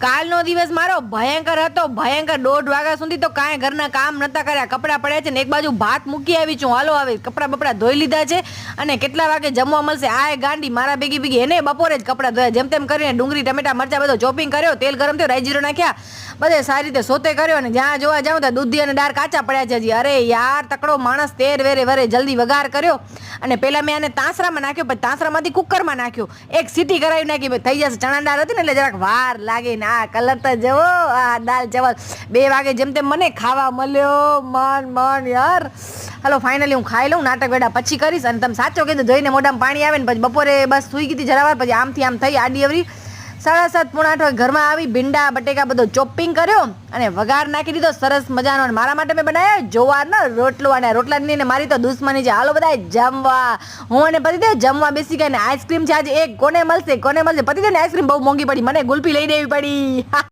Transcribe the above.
કાલનો દિવસ મારો ભયંકર હતો, ભયંકર. 1:30 વાગ્યા સુધી તો કાંઈ ઘરના કામ નતા કર્યા. કપડાં પડ્યા છે ને એક બાજુ ભાત મૂકી આવી છું. હાલો આવે કપડાં બપડા ધોઈ લીધા છે અને કેટલા વાગે જમવા મળશે આ ગાંડી મારા ભેગી એને બપોરે જ કપડાં ધોયા. જેમ તેમ કરીને ડુંગળી ટમેટા મરચા બધો ચોપિંગ કર્યો, તેલ ગરમ થયો, રાઈ જીરો નાખ્યા, બધે સારી રીતે સોતે કર્યો અને જ્યાં જોવા જાઉં ત્યાં દૂધી અને દાળ કાચા પડ્યા છે હજી. અરે યાર તકડો માણસ તેર વેરે વરે જલ્દી વઘાર કર્યો અને પેલા મેં આને તાંસરામાં નાખ્યો, પછી તાંસરામાંથી કુકરમાં નાખ્યો, એક સીટી કરાવી નાખી, થઈ જશે. ચણા દાળ હતી ને એટલે જરાક વાર લાગે ને આ કલર તો જવો, આ દાળ ચાવલ 2 વાગે જેમ તેમ મને ખાવા મળ્યો. મન યાર. હાલો ફાઇનલી હું ખાઈ લઉં, નાટક વેડા પછી કરીશ. અને તમે સાચો કીધું, જોઈને મોઢામાં પાણી આવે ને પછી બપોરે બસ સૂઈ ગઈ જરાવાર, પછી આમથી આમ થઈ આડી અવરી 7:30 પોણા 8 વાગે ઘરમાં આવી, ભીંડા બટેકા બધો ચોપિંગ કર્યો અને વઘાર નાખી દીધો સરસ મજાનો. અને મારા માટે મેં બનાવ્યો જવારનો રોટલો, અને રોટલાની ને મારી તો દુશ્મની છે. હાલો બધા જમવા. હું અને પતિદેવ જમવા બેસી ગયા ને આઈસ્ક્રીમ છે આજે એક. કોને મળશે પતિદેવ ને આઈસ્ક્રીમ બહુ મોંઘી પડી, મને ગુલ્ફી લઈ દેવી પડી.